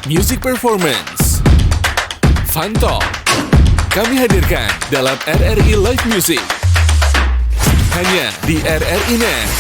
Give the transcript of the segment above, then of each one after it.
Music Performance, Fun Talk, kami hadirkan dalam RRI Live Music. Hanya di RRI Net.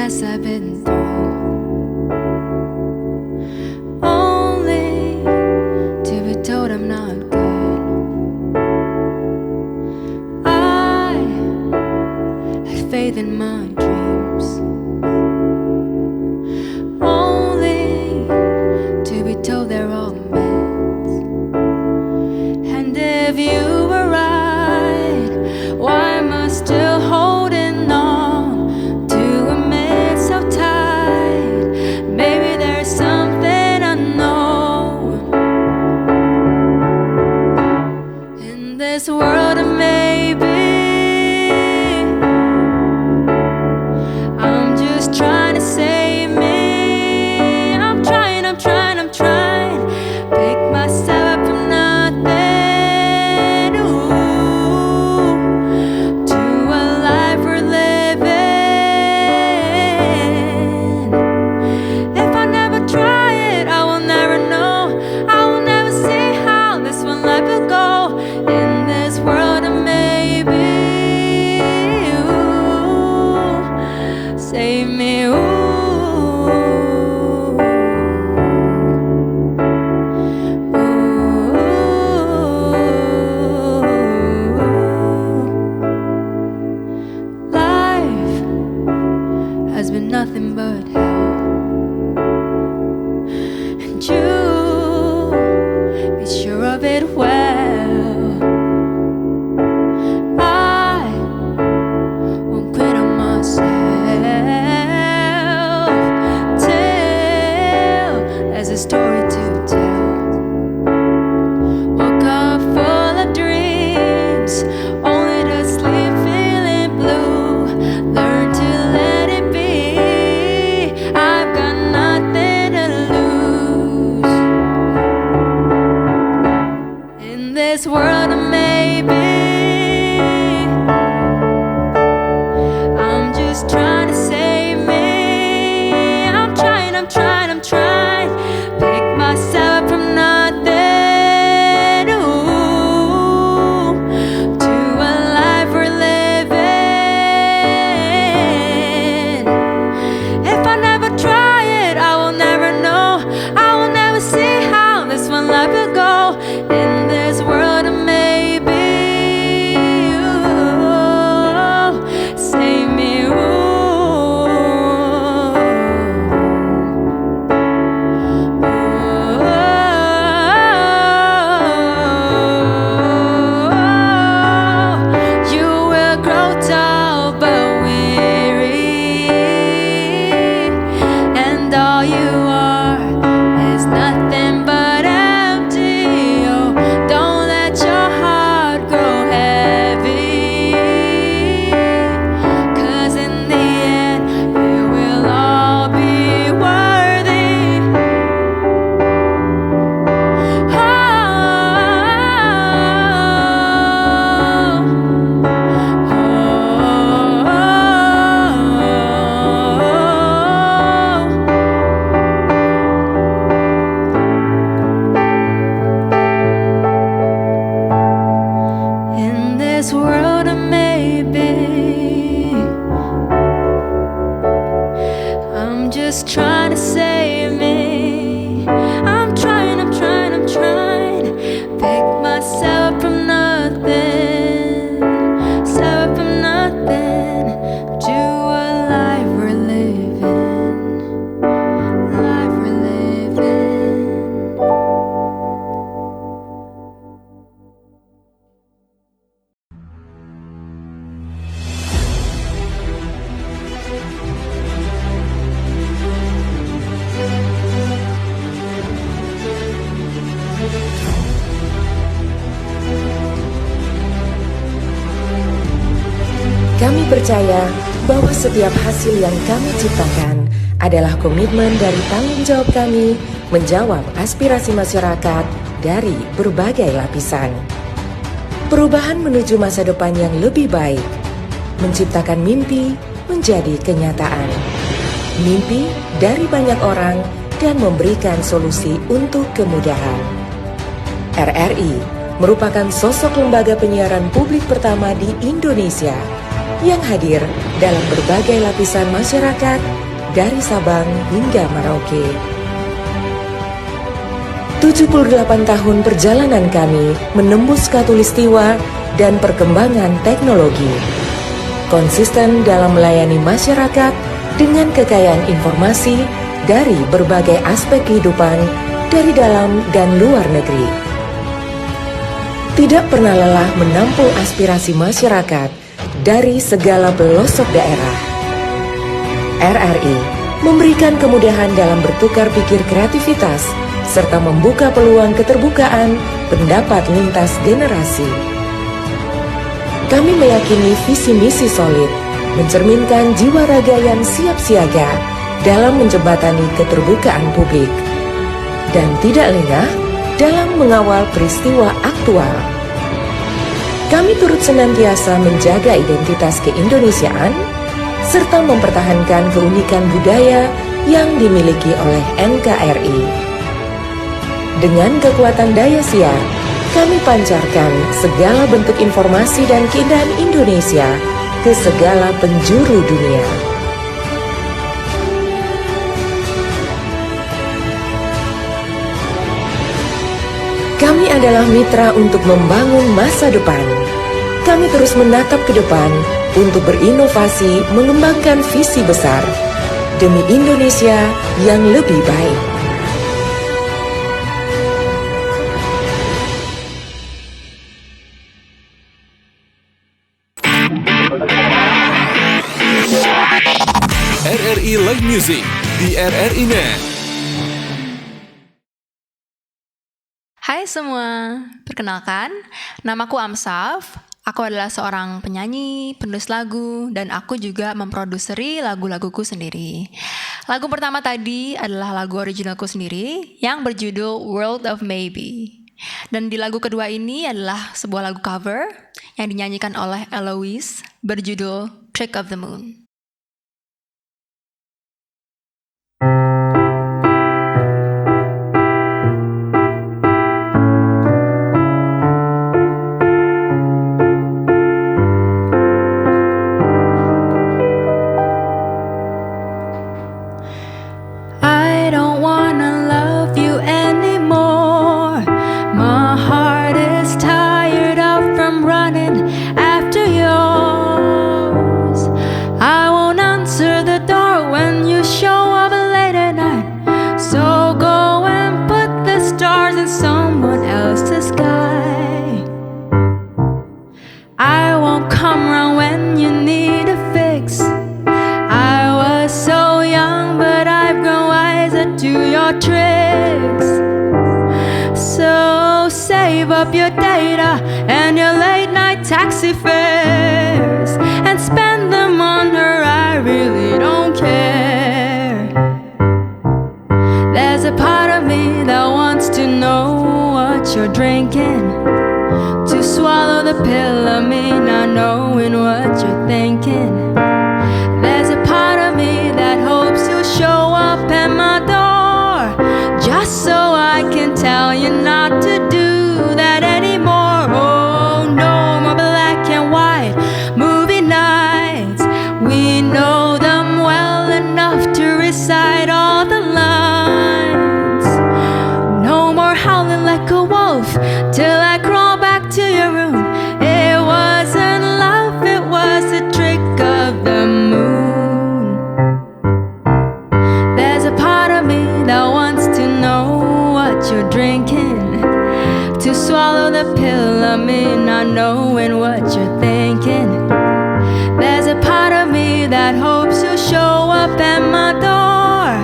I've been through, only to be told I'm not good. I had faith in my dreams, only to be told they're all myths. And if you were right, why am I still holding on? This world of maybe, I'm just trying to save me. I'm trying, pick myself up from nothing, ooh, to a life we're living. If I never try it, I will never know. I will never see how this one life will go. World of maybe, ooh, save me, ooh, ooh. Life has been nothing but hell, and you be sure of it well. There's a story to tell. Woke up full of dreams, only to sleep feeling blue. Learn to let it be. I've got nothing to lose. In this world of maybe, I'm just trying to save me. I'm trying. Pick myself up from nothing, ooh, to a life we're living. If I never try it, I will never know. I will never see how this one life will go. In this world of maybe, ooh, save me, ooh. All you are is nothing but empty. Oh, don't let your heart grow heavy, 'cause in the end you will all be worthy. This world of maybe, I'm just trying to save me. I'm trying, pick myself from nothing, to a life we're living, percaya bahwa setiap hasil yang kami ciptakan adalah komitmen dari tanggung jawab kami menjawab aspirasi masyarakat dari berbagai lapisan. Perubahan menuju masa depan yang lebih baik, menciptakan mimpi menjadi kenyataan. Mimpi dari banyak orang dan memberikan solusi untuk kemudahan. RRI merupakan sosok lembaga penyiaran publik pertama di Indonesia yang hadir dalam berbagai lapisan masyarakat dari Sabang hingga Merauke. 78 tahun perjalanan kami menembus khatulistiwa dan perkembangan teknologi. Konsisten dalam melayani masyarakat dengan kekayaan informasi dari berbagai aspek kehidupan dari dalam dan luar negeri. Tidak pernah lelah menampung aspirasi masyarakat dari segala pelosok daerah. RRI memberikan kemudahan dalam bertukar pikir kreativitas serta membuka peluang keterbukaan pendapat lintas generasi. Kami meyakini visi misi solid, mencerminkan jiwa raga yang siap siaga dalam menjembatani keterbukaan publik, dan tidak lengah dalam mengawal peristiwa aktual. Kami turut senantiasa menjaga identitas keindonesiaan, serta mempertahankan keunikan budaya yang dimiliki oleh NKRI. Dengan kekuatan daya siar, kami pancarkan segala bentuk informasi dan keindahan Indonesia ke segala penjuru dunia. Kami adalah mitra untuk membangun masa depan. Kami terus menatap ke depan untuk berinovasi mengembangkan visi besar demi Indonesia yang lebih baik. RRI Live Music di RRI Net. Hai semua, perkenalkan, namaku Amsaf. Aku adalah seorang penyanyi, penulis lagu, dan aku juga memproduseri lagu-laguku sendiri. Lagu pertama tadi adalah lagu originalku sendiri yang berjudul World of Maybe. Dan di lagu kedua ini adalah sebuah lagu cover yang dinyanyikan oleh Eloise berjudul Trick of the Moon. I don't wanna love you anymore. My heart is tired out from running after yours. I won't answer the door when you show up late at night. So go and put the stars in someone else's sky. I won't come round when you need a fix. I was so young, but I've grown wiser to your tricks. So save up your data and your late night taxi fares and spend them on her, I really don't care. There's a part of me that wants to know what you're drinking. To swallow the pill of me not knowing what you're thinking. There's a part of me that hopes you'll show up at my door, just so I can tell you not to do that anymore. Oh, no more black and white movie nights. We know them well enough to recite all the lines. No more howling like a wolf till I crawl back to your room. It wasn't love, it was a trick of the moon. There's a part of me that wants to know what you're drinking. To swallow the pill of me not knowing what you're thinking. There's a part of me that hopes you'll show up at my door,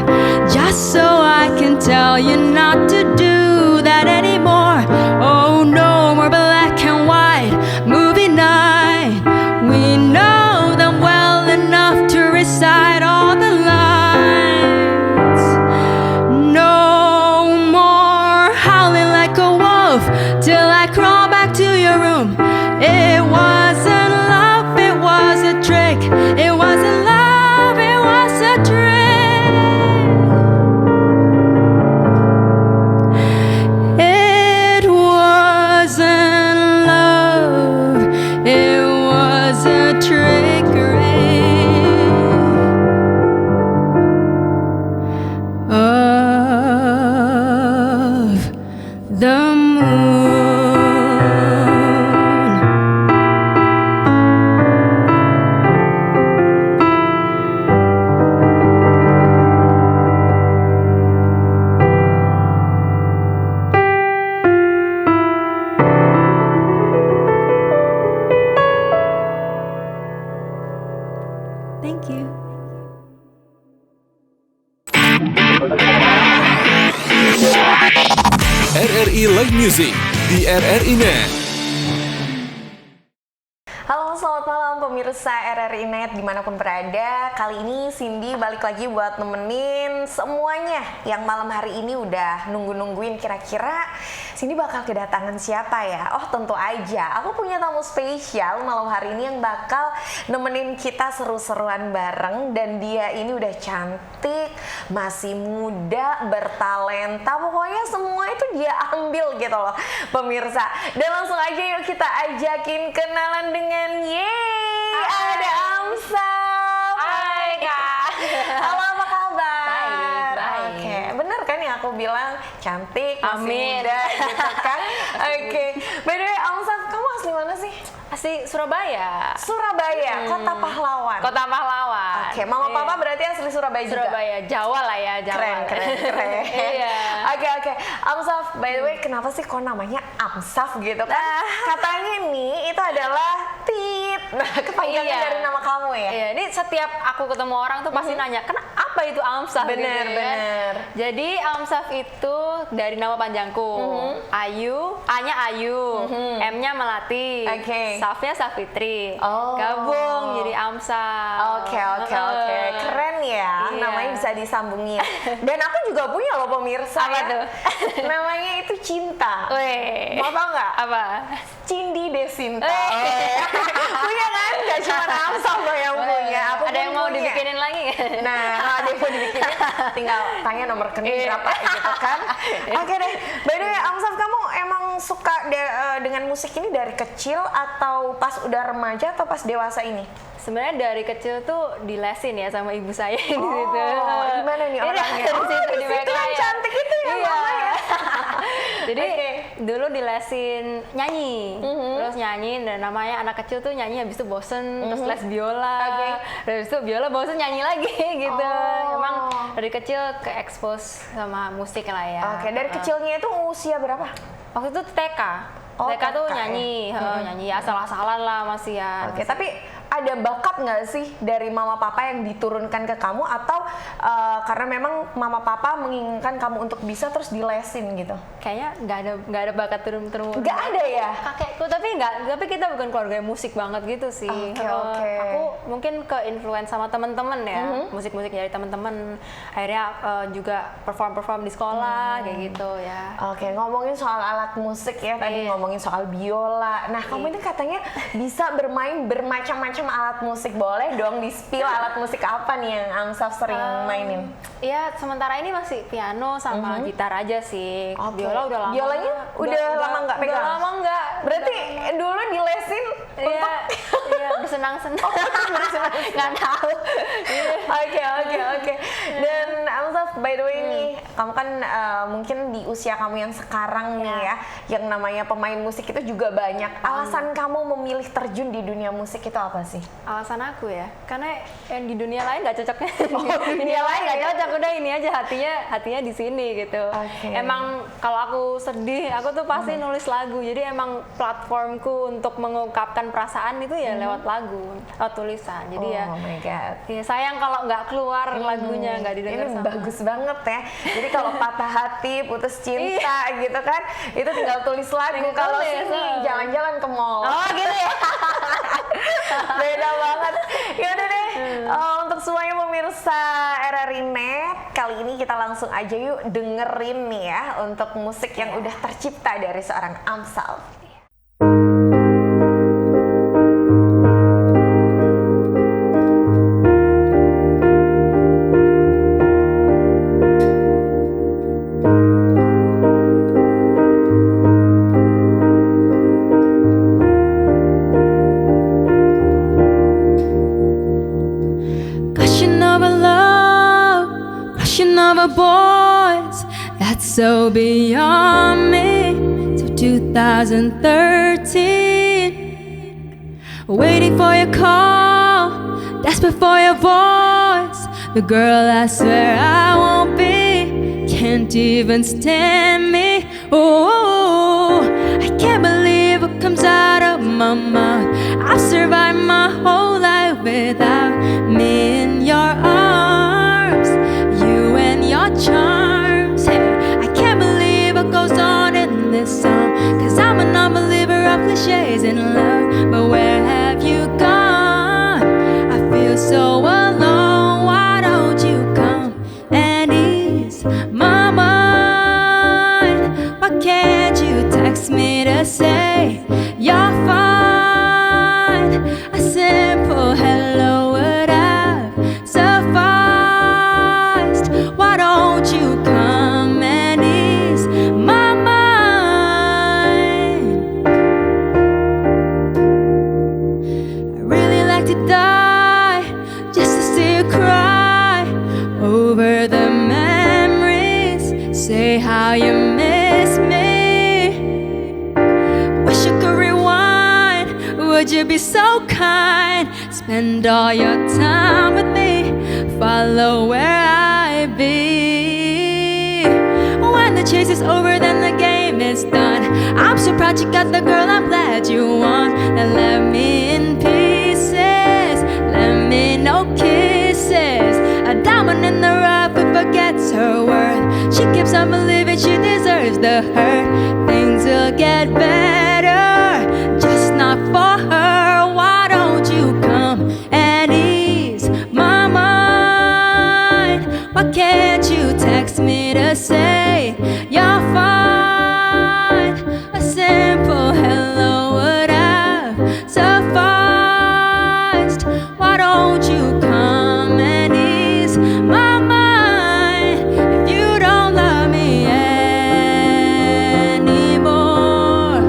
just so I can tell you not to do that anymore. Oh, no more black and white movie night. We know them RRI Live Music di RRI Net. Halo, selamat malam pemirsa RRI Net dimanapun berada. Kali ini Cindy balik lagi buat nemenin semuanya yang malam hari ini udah nungguin kira-kira Cindy bakal kedatangan siapa ya? Oh tentu aja, aku punya tamu spesial malam hari ini yang bakal nemenin kita seru-seruan bareng. Dan dia ini udah cantik, masih muda, bertalenta, pokoknya semua itu dia ambil gitu loh pemirsa. Dan langsung aja yuk kita ajakin kenalan dengan ada Amsaf. Hai Kak. Halo, apa kabar? Baik. Oke, bener kan yang aku bilang cantik, masih Amin. muda gitu kan? Oke. By the way, Amsaf, kamu asli mana sih? Asli Surabaya. Surabaya, Kota Pahlawan. Kota Pahlawan. Oke, mama papa berarti asli Surabaya juga. Surabaya, Jawa lah ya, Jawa. Keren. Iya. Oke. Amsaf, by the way, kenapa sih kok namanya Amsaf gitu kan? Katanya nih itu adalah Tit. Nah, kepanjangan Iya. dari nama kamu ya? Iya, ini setiap aku ketemu orang tuh pasti nanya, apa itu Amsaf? Bener, gitu, kan? bener. Jadi Amsaf itu dari nama panjangku. Ayu, A-nya Ayu, M-nya Melati, Oke. Safnya Safitri. Oh. Gabung jadi Amsaf. Oke. Keren ya, Iya. namanya bisa disambungin. Dan aku juga punya loh pemirsa. Apa ya. tuh? Namanya itu Cinta. Weh. Mau tau nggak? Apa? Cindy Desinta. Punya kan? Gak cuma Amsaf loh yang punya. Aku Ada pun yang mau punya. dibikinin lagi nggak? Nah, kalau ada yang mau dibikinin, tinggal tanya nomor rekening Iya. berapa gitu kan. Oke deh. By the way, Amsaf, kamu emang suka dengan musik ini dari kecil atau pas udah remaja atau pas dewasa ini? Sebenarnya dari kecil tuh dilesin ya sama ibu saya di situ. Gimana nih orangnya? Di situ, di di situ yang Backlaya. cantik itu ya, Iya. Mama ya? Jadi Oke. dulu dilesin nyanyi, terus nyanyi dan namanya anak kecil tuh nyanyi habis itu bosen, terus les biola, Oke. dan habis itu biola bosen nyanyi lagi gitu. Oh. Emang dari kecil ke expose sama musik lah ya. Oke, dari kecilnya itu usia berapa? Waktu itu TK. Oh, TK tuh TK ya? nyanyi asal-asalan lah masih ya. Oke, tapi ada bakat nggak sih dari mama papa yang diturunkan ke kamu atau karena memang mama papa menginginkan kamu untuk bisa terus dilesin gitu? Kayaknya nggak ada bakat turun. Nggak ada ya? Kakekku tapi kita bukan keluarga yang musik banget gitu sih. Oke. Aku mungkin ke influence sama teman-teman ya, musik-musik dari teman-teman. Akhirnya juga perform di sekolah kayak gitu ya. Oke, ngomongin soal alat musik ya, tadi ngomongin soal biola. Nah, kamu ini katanya bisa bermain bermacam-macam alat musik. Boleh dong di-spill alat musik apa nih yang Amsaf sering mainin? Iya, sementara ini masih piano sama gitar aja sih. Oke. Biola udah lama. Biolanya udah lama nggak pegang? Udah lama nggak. Berarti dulu dilesin Iya, bersenang-senang. Nggak tahu. Oke. Dan Amsaf, by the way nih, kamu kan mungkin di usia kamu yang sekarang nih ya, yang namanya pemain musik itu juga banyak. Alasan kamu memilih terjun di dunia musik itu apa sih? Alasan aku ya, karena yang di dunia lain nggak cocok. dunia dunia lain nggak lain ya? cocok, udah ini aja hatinya di sini gitu. Oke. Emang kalau aku sedih, aku tuh pasti nulis lagu. Jadi emang platformku untuk mengungkapkan perasaan itu ya lewat lagu, lewat tulisan. Jadi Oh my god. ya sayang kalau nggak keluar lagunya, nggak didengar Ini sama. bagus banget ya. Jadi kalau patah hati, putus cinta gitu kan, itu tinggal tulis lagu. Tinggal Kalau tulis, sini jalan-jalan ke mall. Oh gitu ya. Beda banget. Yaudah deh, untuk semuanya pemirsa RRI Net, kali ini kita langsung aja yuk dengerin nih ya untuk musik yang udah tercipta dari seorang Amsal. Gushing over love, rushing over boys. That's so beyond me. So 2013, waiting for your call, desperate for your voice. The girl I swear I won't be, can't even stand me. Oh, I can't believe what comes out of my mouth. I've survived my whole life without me in your arms. You and your cliches in love, but where have you gone? I feel so alone. Why don't you come and ease my mind? Why can't you text me to say you're fine? A simple hello would have sufficed. Why don't you come and ease my mind? I really like to die just to see you cry over the memories. Say how you miss me. Wish you could rewind. Would you be so kind? Spend all your time with me. Follow where I be. When the chase is over, then the game is done. I'm so proud you got the girl I'm glad you won. Then left me in pieces. Let me no kisses. A diamond in the rough who forgets her worth. She keeps on believing she deserves the hurt. Things will get better, just not for her. Why don't you come and ease my mind? Why can't you text me to say you're fine? A simple hello would have sufficed. Why don't you come and ease my mind? If you don't love me anymore,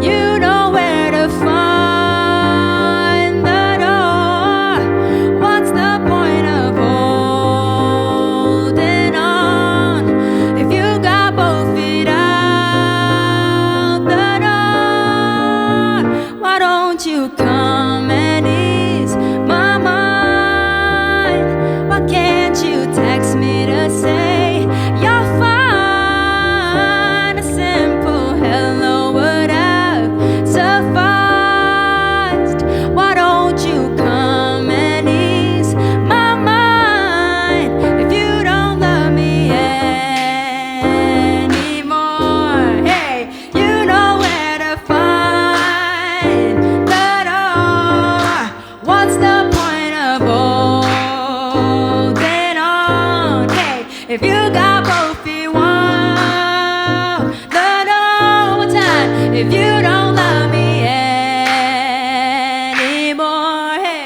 you know where to find the door. What's the point of holding on if you got both feet out the door? Why don't you come and ease my mind? Why can't you text me to say you're fine? A simple hello would have sufficed. Why don't you come and ease my mind? If you don't love me anymore, hey, you know where to find the door. What's the point of holding on? Hey, if you got both feet, walk the door. One time, if you don't love me anymore, hey,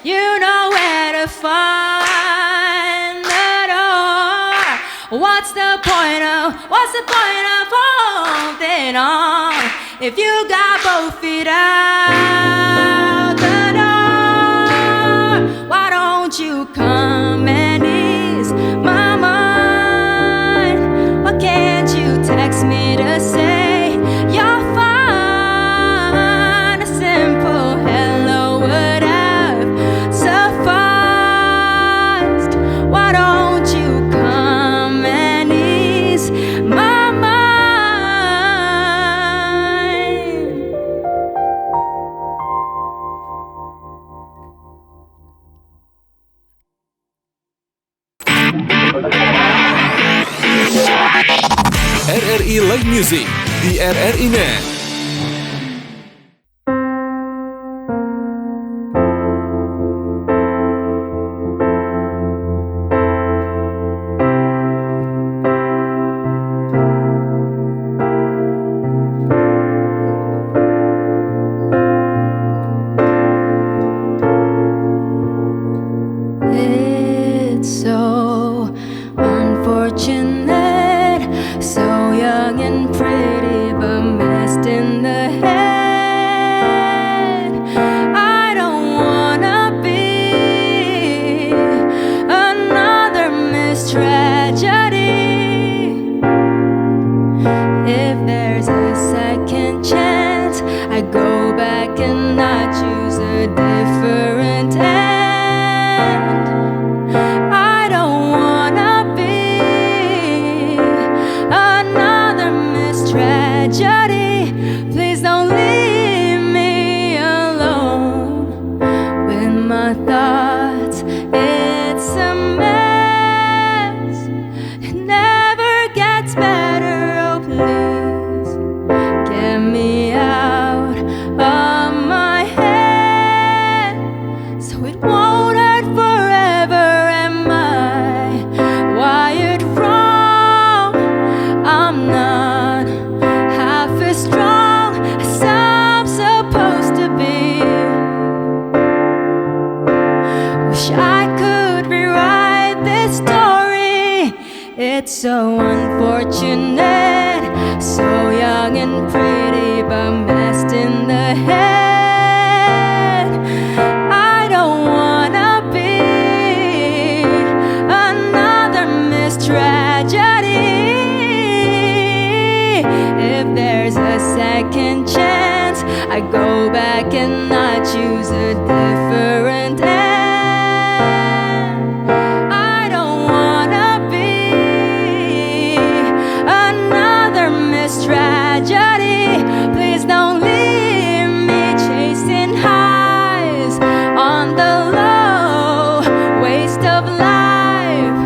you know where to find the door. What's the point of holding on if you got both feet out the door? Why don't you come and ease my mind? Why can't you text me to say you're fine? A simple hello would have sufficed. Why don't you come and ease my mind? RRI Live Music di RRI Net. It's so unfortunate, so young and pretty, but messed It's so unfortunate, so young and pretty, but messed in the head. I don't wanna be another missed tragedy. If there's a second chance, I go back and I choose a different end. I don't wanna be another missed tragedy. Please don't leave me chasing highs on the low. Waste of life,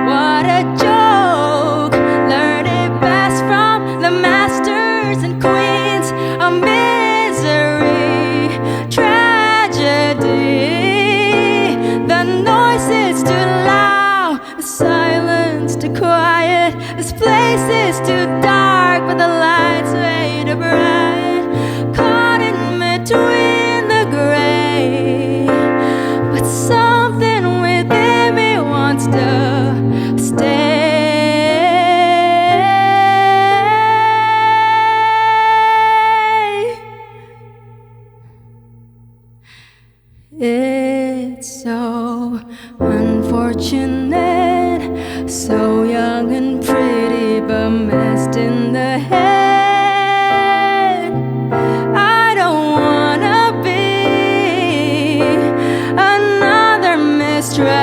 what a joke. Learn it best from the masters and queens of misery, tragedy. The noise is too loud, the silence too quiet. This place is too dark, but the lights way too bright. Caught in between the gray, but something within me wants to stay. It's so unfortunate, so young and pretty, but messed in the head. I don't wanna be another missed tragedy.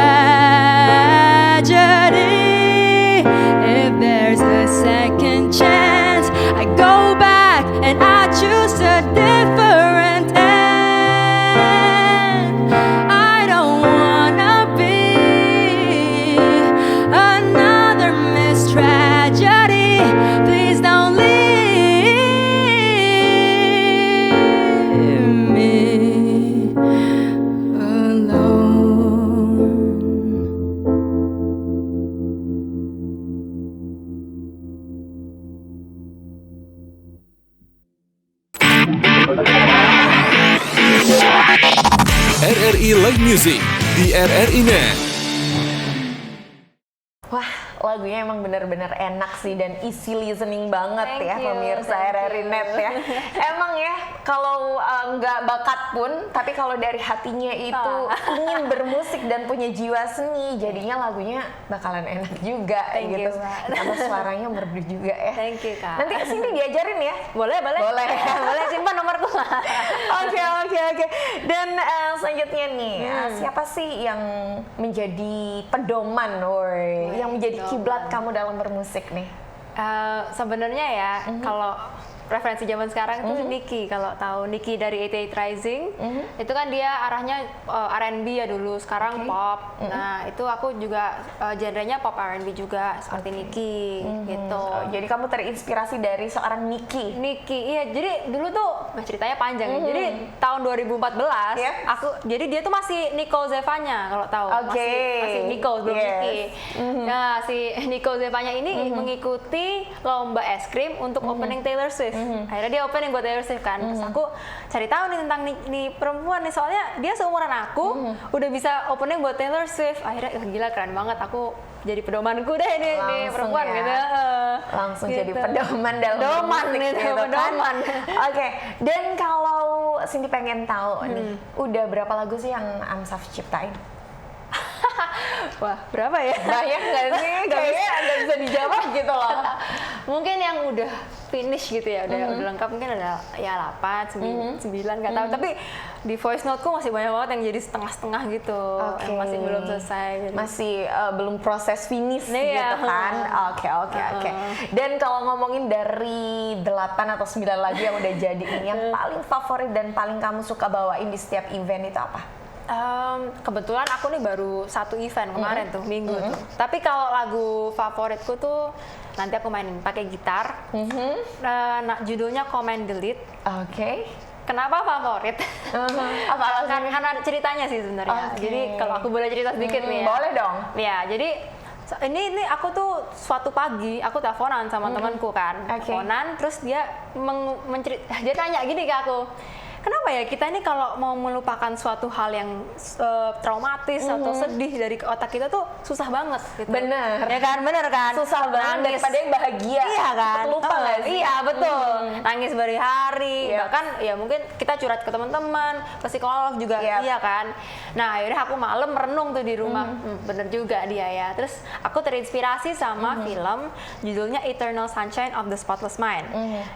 If there's a second chance, I go back and I choose a different end. I don't wanna be another missed tragedy. Please don't leave me alone. RRI Live Music di RRI Net. Wah, lagunya emang bener-bener enak sih dan easy listening banget. Thank ya you, pemirsa thank RRI you. Net ya. Emang ya kalau nggak bakat pun, tapi kalau dari hatinya itu ingin bermusik dan punya jiwa seni, jadinya lagunya bakalan enak juga. Thank gitu. you, Mbak. Tambah suaranya merdu juga ya. Thank you, Kak. Nanti kesini diajarin ya. Boleh. Boleh. Boleh, simpan nomorku. Oke. Dan selanjutnya nih, siapa sih yang menjadi pedoman, yang menjadi kiblat kamu dalam bermusik nih? Sebenarnya ya, kalau referensi zaman sekarang itu Nicki. Kalau tahu Nicki dari 88 Rising, itu kan dia arahnya R&B ya dulu, sekarang pop. Nah, itu aku juga genrenya pop R&B juga seperti Nicki gitu. Oh, jadi kamu terinspirasi dari seorang Nicki. Iya, jadi dulu tuh ceritanya panjang ya. Jadi tahun 2014, jadi dia tuh masih Nicole Zevanya kalau tahu. Masih Nicole belum Nicki. Nah, si Nicole Zevanya ini mengikuti lomba es krim untuk opening Taylor Swift. Akhirnya dia opening buat Taylor Swift kan. Terus aku cari tahu nih tentang nih perempuan nih, soalnya dia seumuran aku udah bisa opening buat Taylor Swift. Akhirnya gila, keren banget, aku jadi pedomanku deh nih perempuan ya. gitu. Langsung Gitu. jadi pedoman dalam bermusik gitu, kan. pedoman. Oke, dan kalau Cindy pengen tahu nih, udah berapa lagu sih yang Amsaf ciptain? Wah, berapa ya? Banyak nggak sih? Kayaknya nggak bisa dijawab gitu loh. Mungkin yang udah finish gitu ya, udah lengkap mungkin ada ya 8, 9 nggak tahu. Tapi di voice note-ku masih banyak banget yang jadi setengah-setengah gitu, yang masih belum selesai. Jadi. Masih belum proses finish Iya. gitu kan? Oke. Dan kalau ngomongin dari 8 atau 9 lagu yang udah jadi ini, yang paling favorit dan paling kamu suka bawain di setiap event itu apa? Kebetulan aku nih baru satu event kemarin tuh, minggu tuh. Tapi kalau lagu favoritku tuh nanti aku mainin pakai gitar. Judulnya Command Delete. Oke. Kenapa favorit? Apa alasannya? Karena ada ceritanya sih sebenarnya. Oke. Jadi kalau aku boleh cerita sedikit nih ya. Boleh dong. Ya, jadi ini aku tuh suatu pagi aku teleponan sama temanku kan. Oke. Teleponan terus dia dia tanya gini ke aku. kenapa ya kita ini kalau mau melupakan suatu hal yang traumatis atau sedih dari otak kita tuh susah banget gitu. Bener. Ya kan, bener kan? Susah banget daripada yang bahagia. Iya kan? Lupa nggak sih? Iya betul. Nangis berhari, bahkan ya mungkin kita curhat ke teman-teman, ke psikolog juga, iya kan? Nah akhirnya aku malam merenung tuh di rumah, bener juga dia ya. Terus aku terinspirasi sama film judulnya Eternal Sunshine of the Spotless Mind.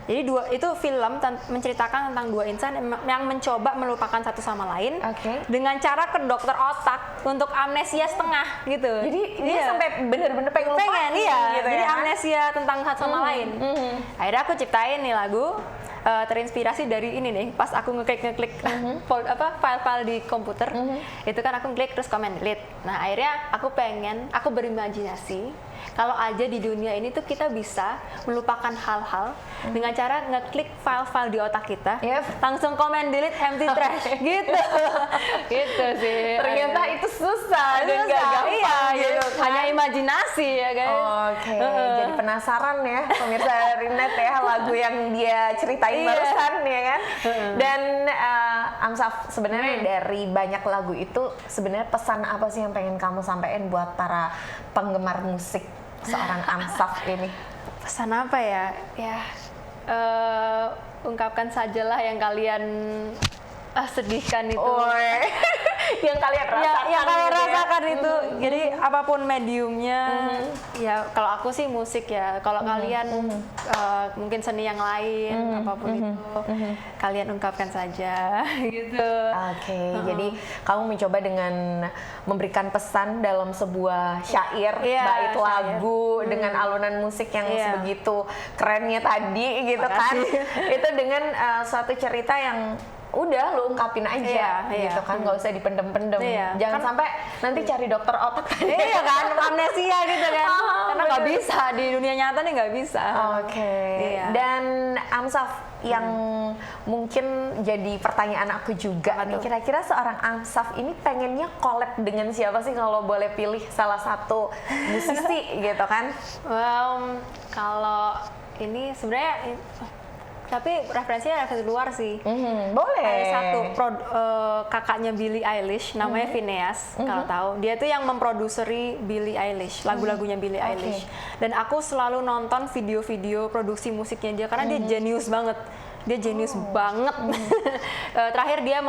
Jadi itu film menceritakan tentang dua insan yang mencoba melupakan satu sama lain dengan cara ke dokter otak untuk amnesia setengah gitu. Jadi dia sampai bener-bener pengen lupa gitu. Jadi ya? amnesia tentang satu sama lain. Akhirnya aku ciptain nih lagu terinspirasi dari ini nih. Pas aku ngeklik file-file di komputer, itu kan aku klik terus comment delete. Nah akhirnya aku berimajinasi kalau aja di dunia ini tuh kita bisa melupakan hal-hal dengan cara ngeklik file-file di otak kita, langsung comment delete empty trash gitu. Gitu sih. Ternyata itu susah dan gak gampang gitu. Hanya imajinasi ya guys. Jadi penasaran ya pemirsa Rinet ya lagu yang dia ceritain barusan ya kan. Dan Amsaf, sebenarnya dari banyak lagu itu sebenarnya pesan apa sih yang pengen kamu sampaikan buat para penggemar musik seorang Amsaf ini? Pesan apa ya? Ya ungkapkan sajalah yang kalian sedihkan itu. Yang kalian rasakan. Yang kalian rasakan itu. Jadi apapun mediumnya, ya kalau aku sih musik ya. Kalau kalian mungkin seni yang lain, apapun itu, kalian ungkapkan saja gitu. Jadi kamu mencoba dengan memberikan pesan dalam sebuah syair, bait lagu dengan alunan musik yang sebegitu kerennya tadi gitu. Makasih. Kan. Itu dengan suatu cerita yang udah lu ungkapin aja gitu kan, nggak usah dipendem-pendem. Jangan sampai nanti cari dokter otak iya kan, amnesia gitu kan. Karena nggak bisa di dunia nyata nih, nggak bisa. Dan Amsaf, yang mungkin jadi pertanyaan aku juga nih, kira-kira seorang Amsaf ini pengennya collab dengan siapa sih kalau boleh pilih salah satu musisi gitu kan? Kalau ini sebenarnya tapi referensinya referensi luar sih. Boleh. Ada satu kakaknya Billie Eilish, namanya Phineas, kalau tahu. Dia tuh yang memproduseri Billie Eilish, lagu-lagunya Billie Eilish. Dan aku selalu nonton video-video produksi musiknya dia karena dia jenius banget. Dia jenius banget. Terakhir dia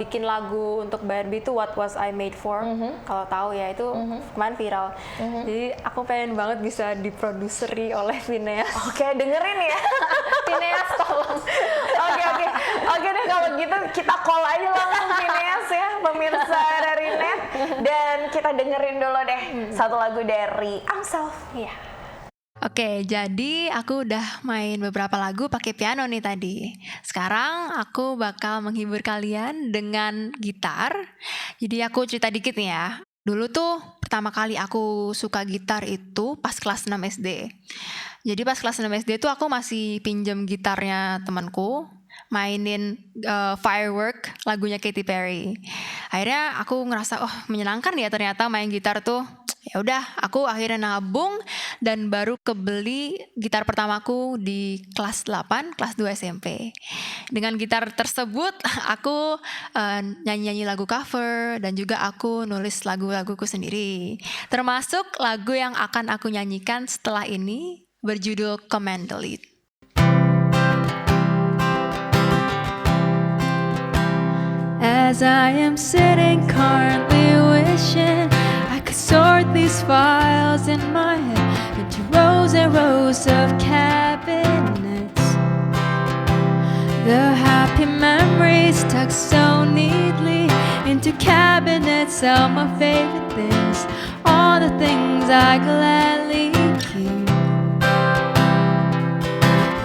bikin lagu untuk Barbie itu What Was I Made For. Kalau tahu ya, itu kemarin viral. Jadi aku pengen banget bisa diproduseri oleh Phineas. Dengerin ya. Phineas tolong. Oke deh, kalau gitu kita call aja langsung Phineas ya, pemirsa dari Net. Dan kita dengerin dulu deh satu lagu dari Amsaf. Oke, jadi aku udah main beberapa lagu pakai piano nih tadi. Sekarang aku bakal menghibur kalian dengan gitar. Jadi aku cerita dikit nih ya. Dulu tuh pertama kali aku suka gitar itu pas kelas 6 SD. Jadi pas kelas 6 SD tuh aku masih pinjem gitarnya temanku, mainin Firework lagunya Katy Perry. Akhirnya aku ngerasa menyenangkan ya ternyata main gitar tuh. Ya udah, aku akhirnya nabung dan baru kebeli gitar pertamaku di kelas 8, kelas 2 SMP. Dengan gitar tersebut aku nyanyi-nyanyi lagu cover dan juga aku nulis lagu-laguku sendiri. Termasuk lagu yang akan aku nyanyikan setelah ini berjudul Command Delete. As I am sitting currently wishing I could sort these files in my head into rows and rows of cabinets. The happy memories tucked so neatly into cabinets of my favorite things, all the things I gladly keep.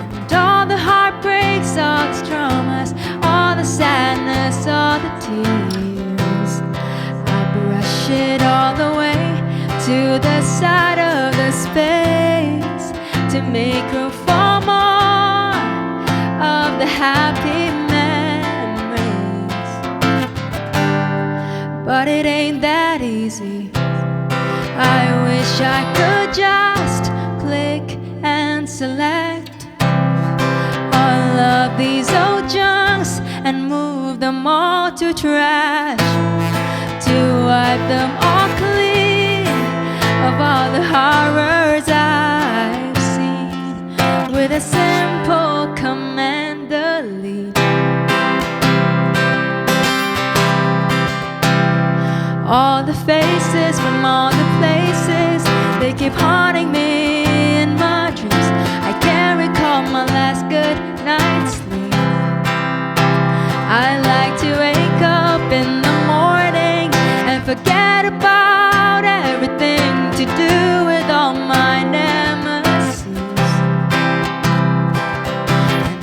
And all the heartbreaks, all the traumas, all the sadness, all the tears, I brush it all the way to the side of the space to make room for more of the happy memories. But it ain't that easy. I wish I could just click and select all of these old junks and move trash, to wipe them all clean of all the horrors I've seen, with a simple command delete. All the faces from all the places, they keep haunting me in my dreams. I can't recall my last good night's sleep. I like to wake up in the morning and forget about everything to do with all my nemesis,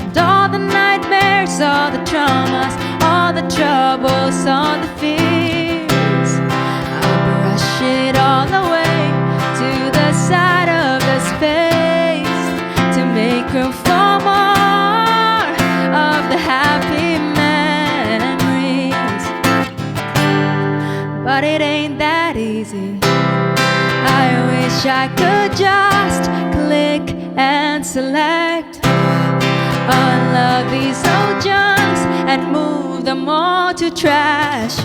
and all the nightmares, all the traumas, all the troubles, all the fears. I'll brush it all away to the side of the space to make room for more of the happy memories. But it ain't that easy. I wish I could just click and select all of these old junks and move them all to trash,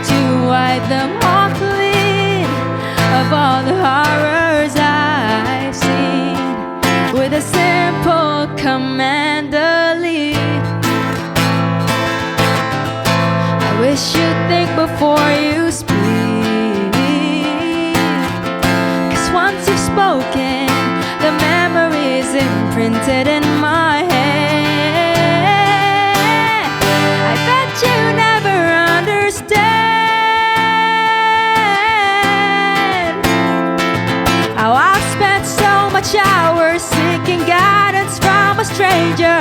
to wipe them all clean of all the horrors I've seen, with a simple command delete. I wish you'd think before you speak, 'cause once you've spoken, the memory's imprinted in my head. I bet you never understand how I've spent so much hours seeking guidance from a stranger,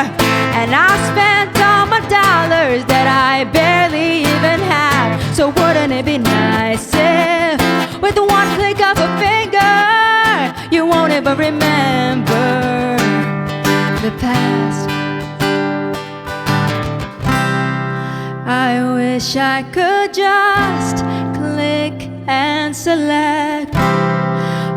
and I've spent all my dollars that I barely even have. So wouldn't it be nice if, with one click of a finger, you won't ever remember the past? I wish I could just click and select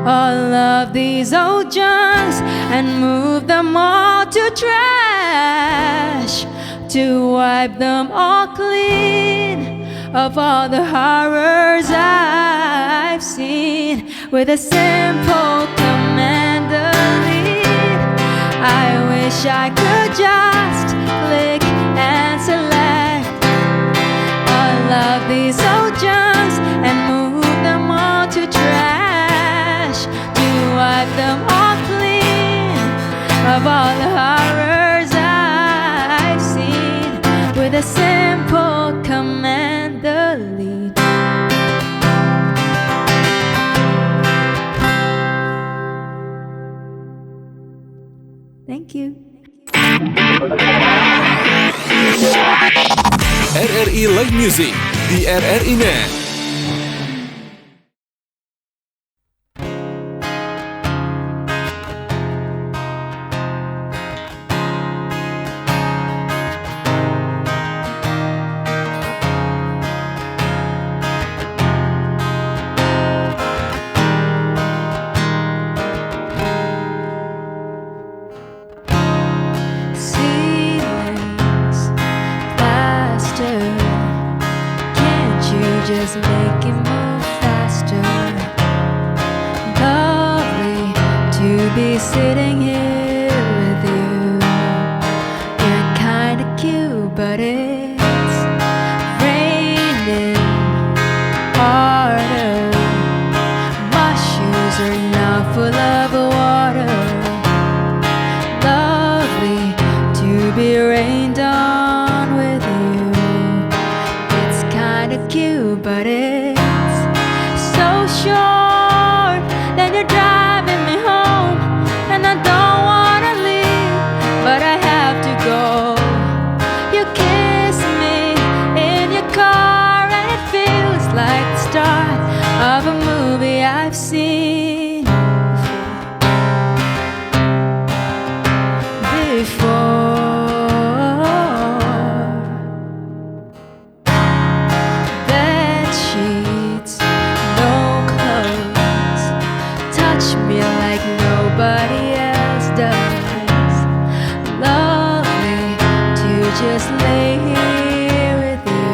all of these old junks and move them all to trash, to wipe them all clean of all the horrors I've seen, with a simple command delete. I wish I could just click and select all of these old junks and move them all to trash, to wipe them all clean of all the horrors I've seen, with a simple command delete. Thank you. RRI Live Music di RRI Net. Ceilings faster, can't you just make it move faster? Lovely to be sitting here with you. You're kinda cute, but it's raining harder. My shoes are now full of water. Lovely to be rained on with you. It's kinda cute, but it's so short. Then you're driving me home, and I don't wanna leave, but I have to go. You kiss me in your car, and it feels like the start of a movie I've seen before. Bed sheets, no clothes, touch me like nobody else does. Lovely to just lay here with you.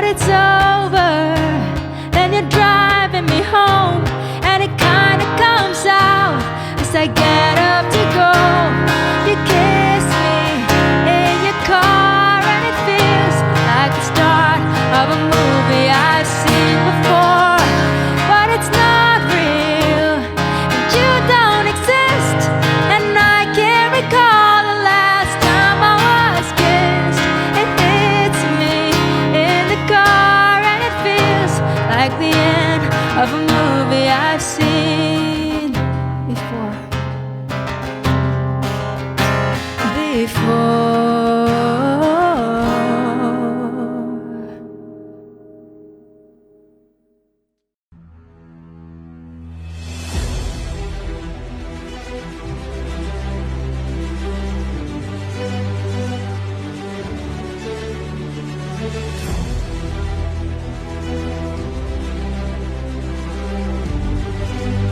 it's over, then you're driving me home, and it kinda comes out as I get up to go. You kiss me in your car, and it feels like the start of a movie I've seen before, but it's not real, and you don't exist, and I can't recall the last time I was kissed. It hits me in the car, and it feels like the end of a movie I've seen before.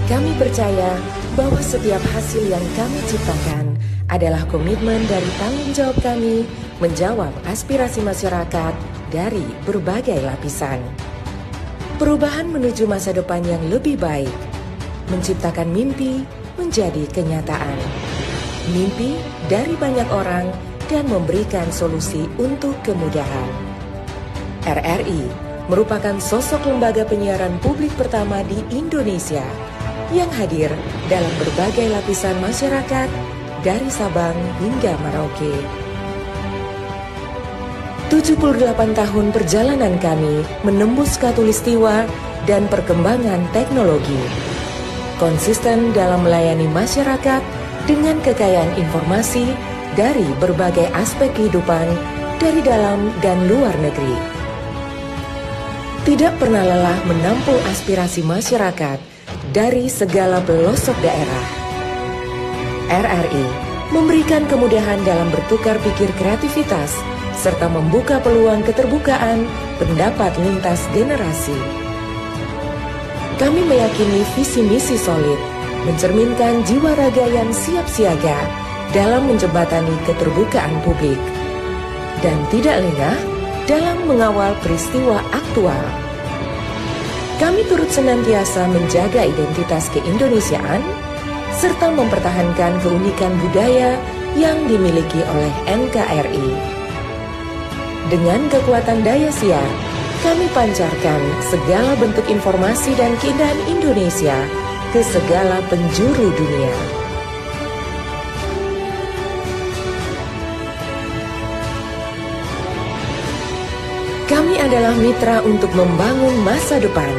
Kami percaya bahwa setiap hasil yang kami ciptakan adalah komitmen dari tanggung jawab kami menjawab aspirasi masyarakat dari berbagai lapisan. Perubahan menuju masa depan yang lebih baik, menciptakan mimpi menjadi kenyataan. Mimpi dari banyak orang dan memberikan solusi untuk kemudahan. RRI merupakan sosok lembaga penyiaran publik pertama di Indonesia yang hadir dalam berbagai lapisan masyarakat dari Sabang hingga Merauke. 78 tahun perjalanan kami menembus khatulistiwa dan perkembangan teknologi. Konsisten dalam melayani masyarakat dengan kekayaan informasi dari berbagai aspek kehidupan dari dalam dan luar negeri. Tidak pernah lelah menampung aspirasi masyarakat dari segala pelosok daerah. RRI memberikan kemudahan dalam bertukar pikir kreativitas serta membuka peluang keterbukaan pendapat lintas generasi. Kami meyakini visi misi solid mencerminkan jiwa raga yang siap siaga dalam menjembatani keterbukaan publik dan tidak lengah dalam mengawal peristiwa aktual. Kami turut senantiasa menjaga identitas keindonesiaan serta mempertahankan keunikan budaya yang dimiliki oleh NKRI. Dengan kekuatan daya siar, kami pancarkan segala bentuk informasi dan keindahan Indonesia ke segala penjuru dunia. Kami adalah mitra untuk membangun masa depan.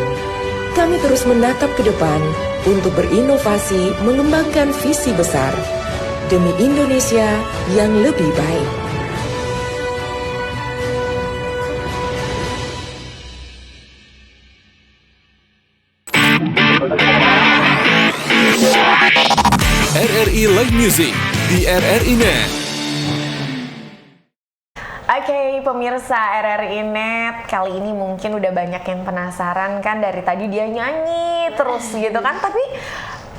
Kami terus menatap ke depan untuk berinovasi mengembangkan visi besar demi Indonesia yang lebih baik. RRI Live Music di RRI Net. Oke, pemirsa RRI Net, kali ini mungkin udah banyak yang penasaran kan, dari tadi dia nyanyi terus gitu kan, tapi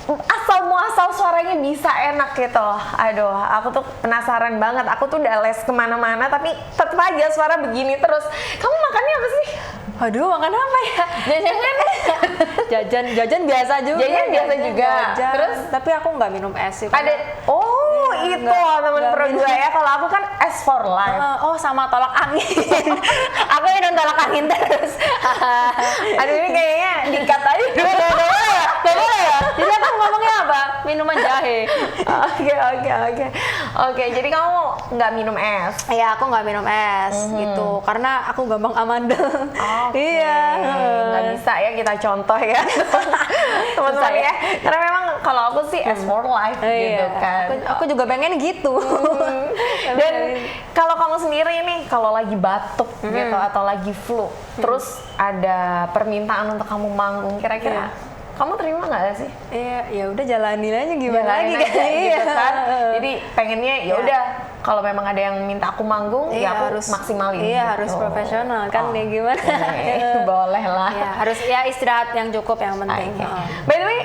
asal muasal suaranya bisa enak gitu loh. Aduh, aku tuh penasaran banget, aku tuh udah les kemana-mana tapi tetep aja suara begini terus. Kamu makannya apa sih? Aduh, makan apa ya? Jajan biasa juga. Jajan biasa juga. Jajan. Terus tapi aku nggak minum es sih. ada itu temen pro 2 ya. Kalau aku kan S for life. Sama tolak angin. Aku minum tolak angin terus. Aduh, ini kayaknya dikat aja dulu. Gak boleh ya? Jadi aku ngomongnya apa? Minuman jahe. Oke, jadi kamu nggak minum es? Iya, aku nggak minum es gitu. Karena aku gampang amandel. Iya. Nggak bisa ya kita contoh ya. Teman-teman ya. Karena memang kalau aku sih S for life gitu kan. Aku juga pengen gitu. Dan kalau kamu sendiri nih, kalau lagi batuk gitu atau lagi flu, terus ada permintaan untuk kamu manggung, kira-kira kamu terima nggak sih? Iya, ya udah jalanin aja gimana Jalanin lagi aja, gitu kan. Iya. Jadi pengennya ya udah kalau memang ada yang minta aku manggung, ya aku harus maksimalin. Iya, gitu. harus profesional kan, ya gimana? Boleh lah. Ya, harus ya istirahat yang cukup yang penting. By the way,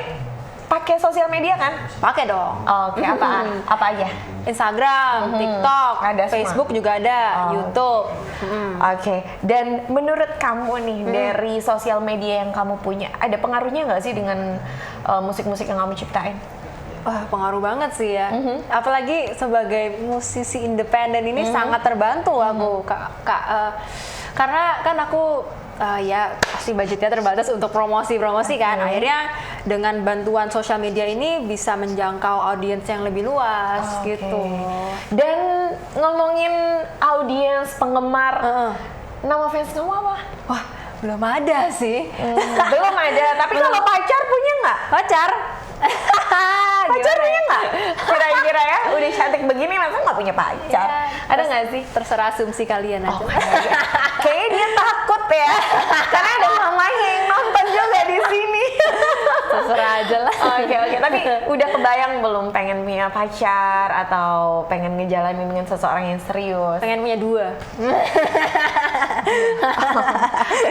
pakai pakai sosial media kan? Pakai dong. Oke, apa aja? Instagram, TikTok, ada semua. Facebook juga ada, YouTube. Oke, dan menurut kamu nih dari sosial media yang kamu punya, ada pengaruhnya nggak sih dengan musik-musik yang kamu ciptain? Wah, pengaruh banget sih ya. Apalagi sebagai musisi independen ini sangat terbantu aku, karena kan aku ya pasti budgetnya terbatas untuk promosi kan. Akhirnya dengan bantuan sosial media ini bisa menjangkau audiens yang lebih luas gitu. Dan ngomongin audiens penggemar, nama fans kamu apa? Wah, belum ada sih. Belum ada, tapi kalau pacar punya nggak? Pacar? Pacar punya nggak? Kira-kira ya, udah cantik begini masa nggak punya pacar? Ada nggak sih? Terserah asumsi kalian aja. Kayaknya dia takut ya, karena ada mamanya yang nonton juga di sini. Terserah aja lah. Oke. Tapi udah kebayang belum pengen punya pacar atau pengen ngejalanin dengan seseorang yang serius? Pengen punya 2.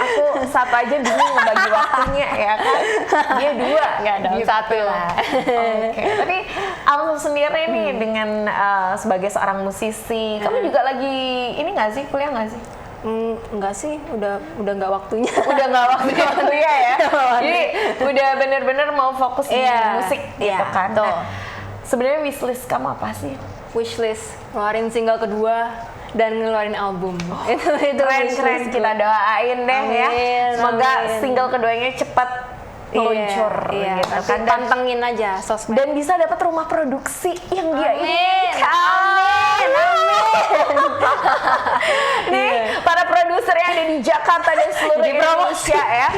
Aku satu aja bingung ngebagi waktunya ya kan. Dia 2, nggak dong, gitu. 1 lah. Oke. Tapi Amsel sendiri nih dengan sebagai seorang musisi, kamu juga lagi ini nggak sih, kuliah nggak sih? Enggak sih, udah nggak waktunya. Udah nggak waktunya kuliah ya. Jadi udah bener-bener mau fokus di musik gitu kan. Nah, sebenarnya wishlist kamu apa sih? Wishlist ngeluarin single kedua dan ngeluarin album. Itu Keren, kita doain deh ya. Semoga single keduanya cepat meluncur gitu kan. Pantengin aja sosmed. Dan bisa dapat rumah produksi yang dia inginkan. Amin. Nih, para produser yang ada di Jakarta dan seluruh Indonesia ya.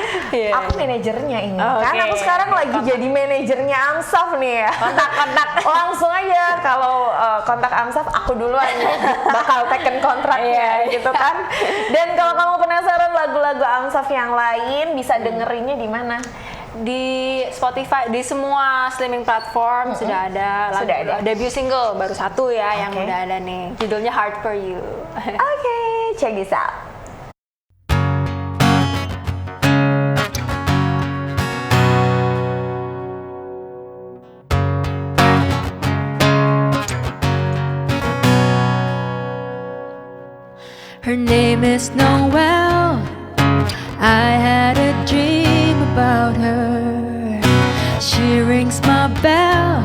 Aku manajernya ini. Kan aku sekarang lagi jadi manajernya Amsaf nih ya. Kontak. Langsung aja kalau kontak Amsaf aku duluan bakal teken kontraknya gitu kan. Dan kalau kamu penasaran lagu-lagu Amsaf yang lain bisa dengerinnya di mana? Di Spotify, di semua streaming platform sudah ada. Debut single baru 1 ya yang udah ada nih. Judulnya Heart for You. Oke, check this out. Her name is Noelle. I had a dream about her. She rings my bell.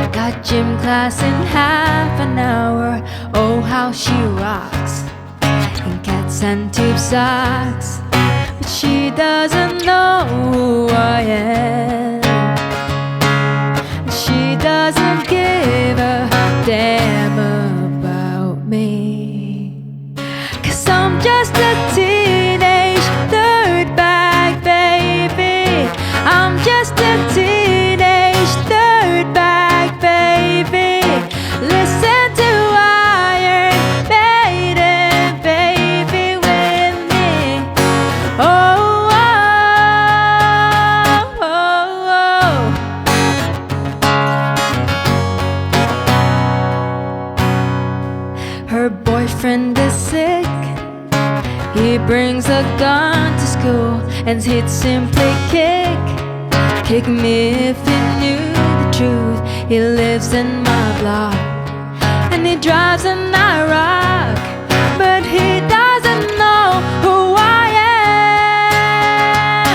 Got gym class in half an hour. Oh, how she rocks in cats and tube socks. But she doesn't know who I am. She doesn't give a damn about me. 'Cause I'm just a teenage dirtbag baby. I'm just a teenage dirtbag baby. Listen to Iron Maiden, baby, with me. Oh, oh, oh, oh. Her boyfriend is sick. He brings a gun to school and he'd simply kick me if he knew the truth. He lives in my block and he drives an IROC, but he doesn't know who I am,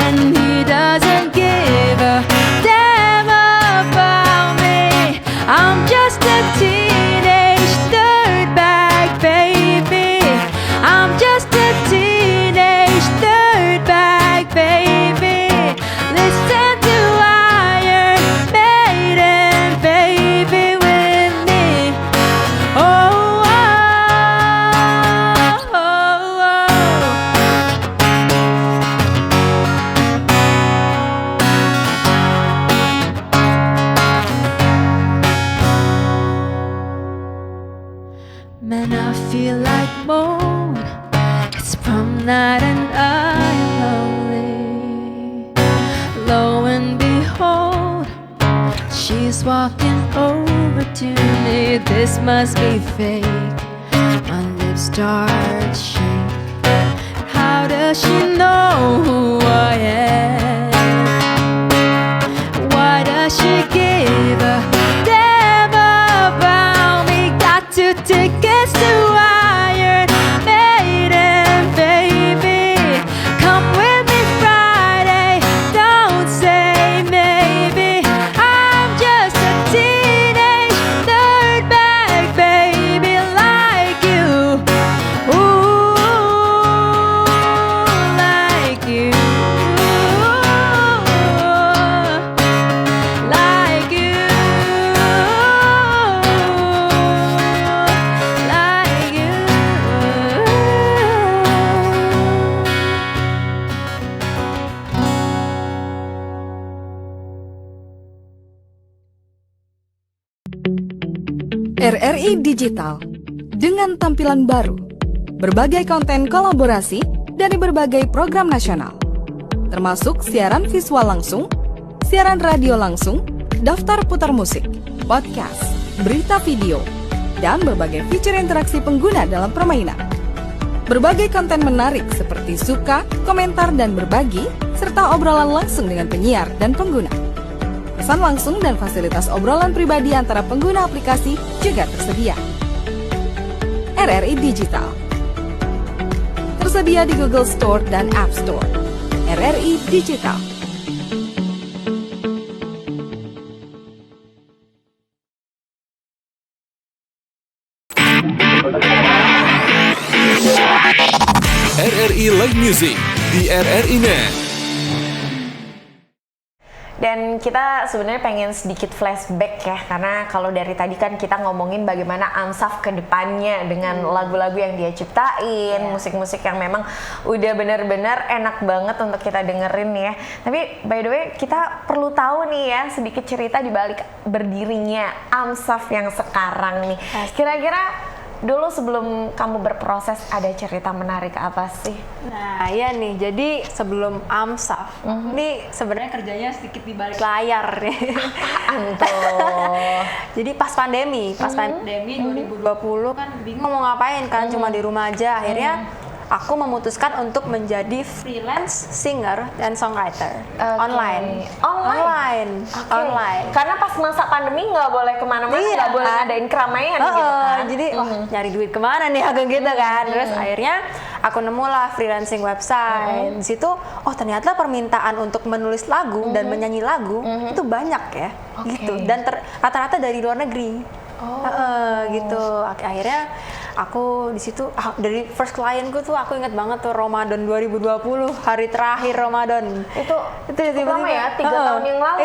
and he doesn't give a damn about me. I'm just a teenage dirtbag baby. I'm just a teenage dirtbag baby. Listen to Iron Maiden, baby, with me. Oh, oh, oh, oh. Man, I feel like mold. It's prom night and I am lonely. Lo and behold, she's walking over to me. This must be fake. My lips start to shake. How does she know who I am? Why does The devil found me, got 2 tickets to Iron Maiden, baby. Come with me Friday, don't say maybe. I'm just a teenage dirtbag baby like you. Ooh, like you. Like you. Like you. RRI Digital dengan tampilan baru, berbagai konten kolaborasi dari berbagai program nasional, termasuk siaran visual langsung, siaran radio langsung, daftar putar musik, podcast, berita video, dan berbagai fitur interaksi pengguna dalam permainan. Berbagai konten menarik seperti suka, komentar, dan berbagi, serta obrolan langsung dengan penyiar dan pengguna. Pesan langsung dan fasilitas obrolan pribadi antara pengguna aplikasi juga tersedia. RRI Digital tersedia di Google Store dan App Store. RRI Digital. RRI Live Music di RRI Net. Dan kita sebenarnya pengen sedikit flashback ya, karena kalau dari tadi kan kita ngomongin bagaimana Amsaf ke depannya dengan lagu-lagu yang dia ciptain, musik-musik yang memang udah benar-benar enak banget untuk kita dengerin ya. Tapi by the way, kita perlu tahu nih ya sedikit cerita di balik berdirinya Amsaf yang sekarang nih. Kira-kira dulu sebelum kamu berproses ada cerita menarik apa sih? Nah iya nih, jadi sebelum Amsaf, ini sebenarnya kerjanya sedikit di balik layar nih. Jadi pas pandemi 2020 kan bingung mau ngapain kan, cuma di rumah aja. Akhirnya aku memutuskan untuk menjadi freelance singer dan songwriter online. Karena pas masa pandemi nggak boleh kemana-mana, nggak boleh ngadain keramaian gitu kan. Jadi nyari duit kemana nih aku gitu kan. Terus akhirnya aku nemulah freelancing website. Di situ ternyata permintaan untuk menulis lagu dan menyanyi lagu itu banyak ya gitu. Dan rata-rata dari luar negeri. Gitu. Akhirnya aku di situ dari first clientku tuh aku ingat banget tuh Ramadan 2020, hari terakhir Ramadan. Itu lama ya, 3 tahun yang lalu.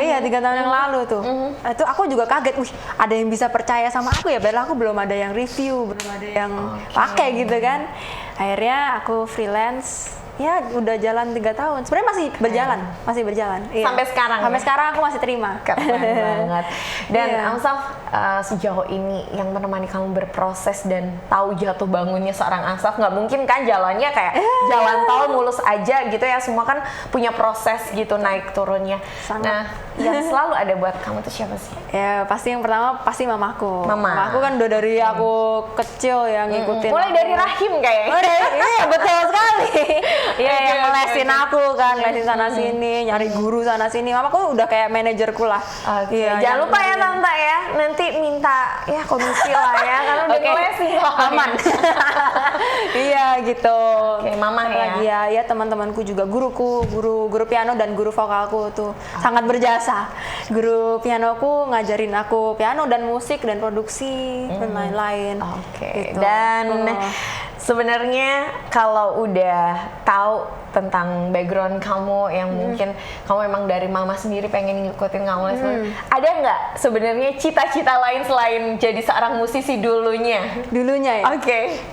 Iya 3 tahun yang lalu tuh. Itu aku juga kaget, ada yang bisa percaya sama aku ya, padahal aku belum ada yang review, belum ada yang pakai gitu kan. Akhirnya aku freelance. Ya udah jalan 3 tahun. Sebenarnya masih berjalan. Iya. Sampai sekarang. Sampai sekarang aku masih terima. Keren banget. Dan Amsaf sejauh ini yang menemani kamu berproses dan tahu jatuh bangunnya seorang Amsaf, nggak mungkin kan jalannya kayak jalan tol mulus aja gitu ya. Semua kan punya proses gitu naik turunnya. Nah, yang selalu ada buat kamu tuh siapa sih? Ya pasti yang pertama pasti mamaku. Mama. Aku kan udah dari aku kecil yang ngikutin. Mulai dari rahim kayaknya. Iya betul sekali. Iya yang ngelesin aku kan, ngelesin sana sini, nyari guru sana sini. Mamaku udah kayak manajerku lah. Iya, jangan lupa ya tante ya, nanti minta ya komisi lah ya, karena udah ngelesin aman. Iya gitu. Mama ya. Ya teman-temanku juga, guru piano dan guru vokalku tuh sangat berjasa. Guru pianoku ngajarin aku piano dan musik dan produksi dan lain-lain. Gitu. Dan sebenarnya kalau udah tahu tentang background kamu yang mungkin kamu emang dari mama sendiri pengen ngikutin kamu, ada nggak sebenarnya cita-cita lain selain jadi seorang musisi dulunya? Dulunya ya?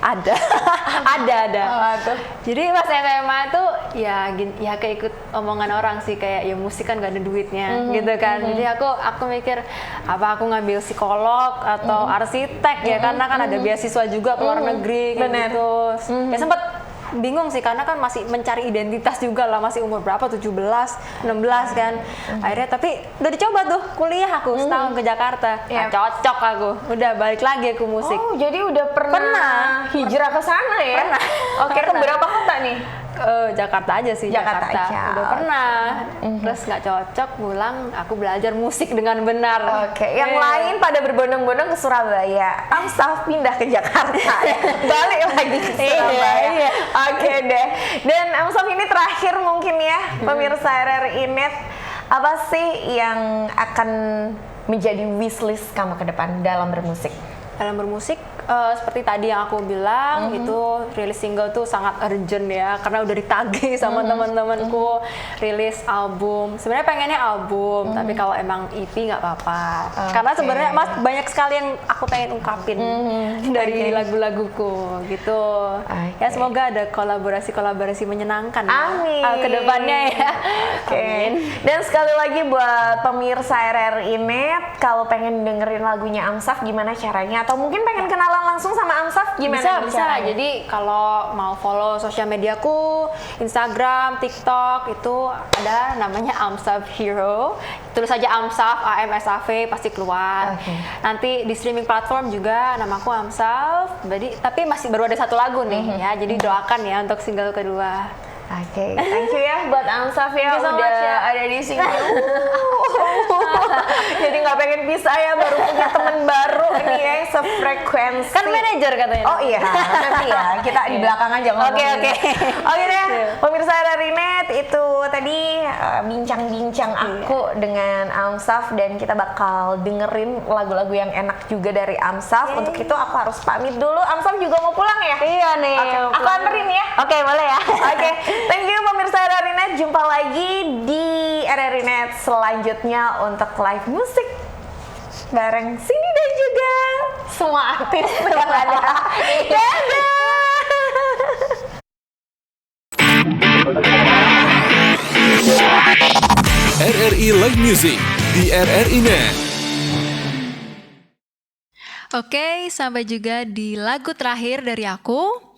Ada. ada. Jadi pas SMA tuh ya keikut omongan orang sih, kayak ya musik kan gak ada duitnya gitu kan. Jadi aku mikir apa aku ngambil psikolog atau arsitek ya, karena kan ada beasiswa juga ke luar negeri gitu. Ya sempet bingung sih karena kan masih mencari identitas juga lah, masih umur berapa 17, 16 kan. Akhirnya tapi udah dicoba tuh kuliah aku setahun ke Jakarta. Nah, cocok aku. Udah balik lagi aku musik. Oh, jadi udah pernah hijrah ke sana ya? Pernah. Oke, ke berapa kota nih? Jakarta aja sih, Jakarta aja. Udah pernah. Terus nggak cocok, pulang aku belajar musik dengan benar. Oke, yang lain pada berbondong-bondong ke Surabaya. Amsaf pindah ke Jakarta. Balik lagi ke Surabaya. Oke deh. Dan Amsaf ini terakhir mungkin ya, pemirsa RRI Net, apa sih yang akan menjadi wishlist kamu ke depan dalam bermusik? Dalam bermusik, seperti tadi yang aku bilang, itu rilis single tuh sangat urgent ya, karena udah ditagih sama teman-temanku rilis album. Sebenarnya pengennya album, tapi kalau emang EP nggak apa-apa. Karena sebenarnya banyak sekali yang aku pengen ungkapin dari lagu-laguku gitu. Ya semoga ada kolaborasi menyenangkan ke depannya ya. Amin. Dan sekali lagi buat pemirsa RRI Net, kalau pengen dengerin lagunya Amsaf gimana caranya? Atau mungkin pengen kenalan langsung sama Amsaf gimana? Bisa. Jadi kalau mau follow sosial mediaku, Instagram, TikTok itu ada namanya Amsaf Hero. Tulis saja Amsaf, AMSAV pasti keluar. Nanti di streaming platform juga namaku Amsaf. Tapi masih baru ada satu lagu nih ya. Jadi doakan ya untuk single kedua. Oke, thank you ya buat Amsaf ya udah ada di sini. Jadi nggak pengen pisah ya, baru punya teman baru nih ya, sefrekuensi. Kan manajer katanya. Oh iya, nanti ya kita di belakang aja ngomongin. Oke deh, pemirsa RRI Net, itu tadi bincang-bincang aku dengan Amsaf dan kita bakal dengerin lagu-lagu yang enak juga dari Amsaf. Untuk itu aku harus pamit dulu. Amsaf juga mau pulang ya? Iya nih. Aku anterin ya. Oke, boleh ya. Oke. Thank you pemirsa RRI Net, jumpa lagi di RRI Net selanjutnya untuk live musik bareng Cindy dan juga semua artis yang ada. Dadah! RRI Live Music di RRI Net. Oke, sampai juga di lagu terakhir dari aku.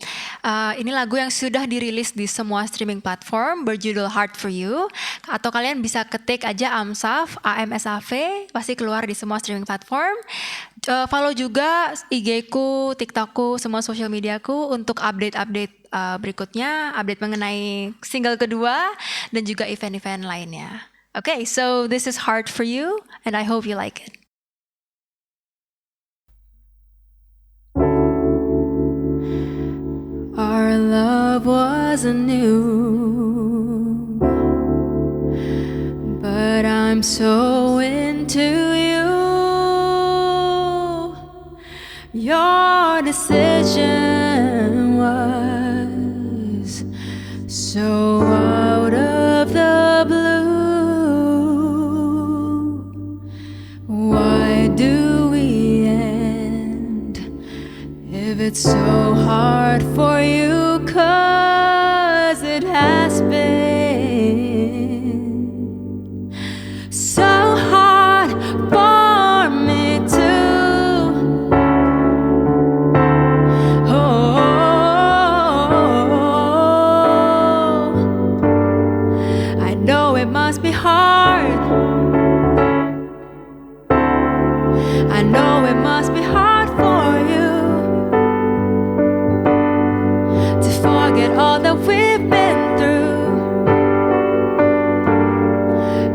Ini lagu yang sudah dirilis di semua streaming platform berjudul Heart For You. Atau kalian bisa ketik aja Amsaf, AMSAV, pasti keluar di semua streaming platform. Follow juga IG-ku, TikTok-ku, semua social mediaku untuk update-update berikutnya, update mengenai single kedua dan juga event-event lainnya. Okay, so this is Heart For You and I hope you like it. Our love wasn't new, but I'm so into you. Your decision was so out of the blue. Why do we end if it's so hard for you? 'Cause it has been so hard for me too. Oh, I know it must be hard. I know it must be hard for you to forget all that we've been through,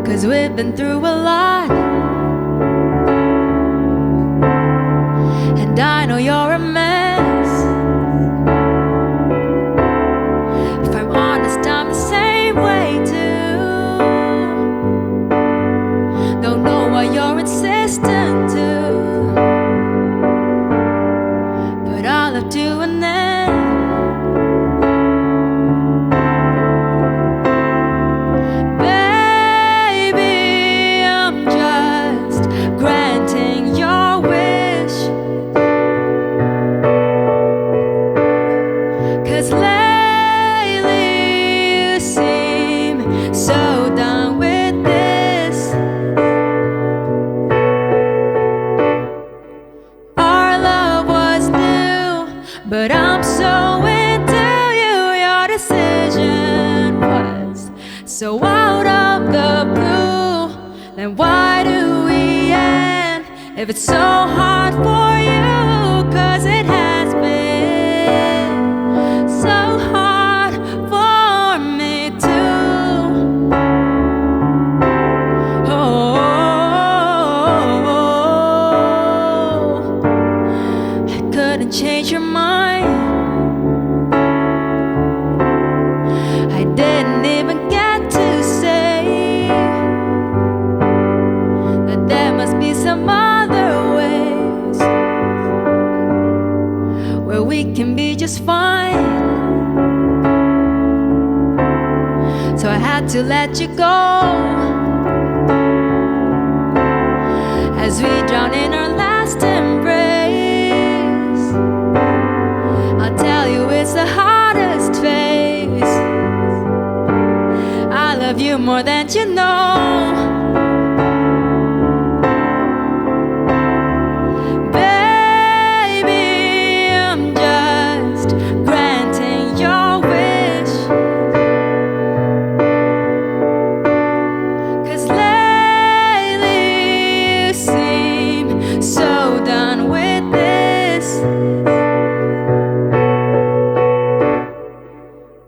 'cause we've been through a lot. And I know you're a mess. If I'm honest, I'm the same way too. Don't know why you're insistent to, but all of doing that. Baby, I'm just granting your wish, 'cause lately you seem so done with this. Our love was new, but I'm so into you. You're So out of the blue, then why do we end? If it's so hard for you, 'cause it has been so hard for me too. Oh, I couldn't change your mind. I didn't even get to say that there must be some other ways where we can be just fine. So I had to let you go as we drown in our last embrace. I'll tell you it's the hardest phase. I love you more than you know. Baby, I'm just granting your wish. 'Cause lately you seem so done with this.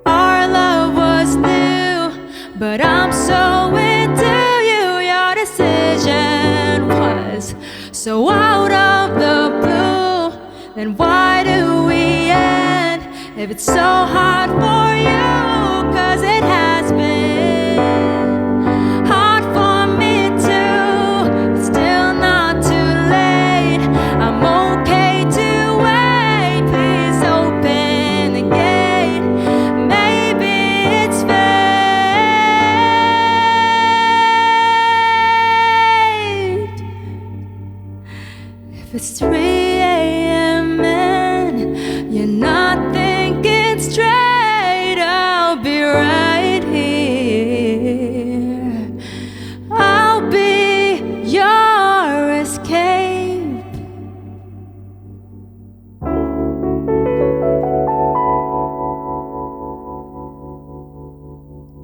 Our love was new, but I'm so into you. Your decision was so out of the blue. Then why do we end? If it's so hard for you, 'cause it has been hard for me too. It's still not too late. I'm okay to wait. Please open the gate. Maybe it's fate. If it's 3 a.m. and you're not thinking straight, I'll be right here. I'll be your escape.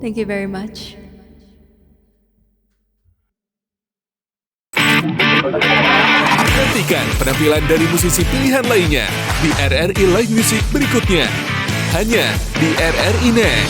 Thank you very much. Nantikan penampilan dari musisi pilihan lainnya di RRI Live Music berikutnya. Hanya di RRI Net.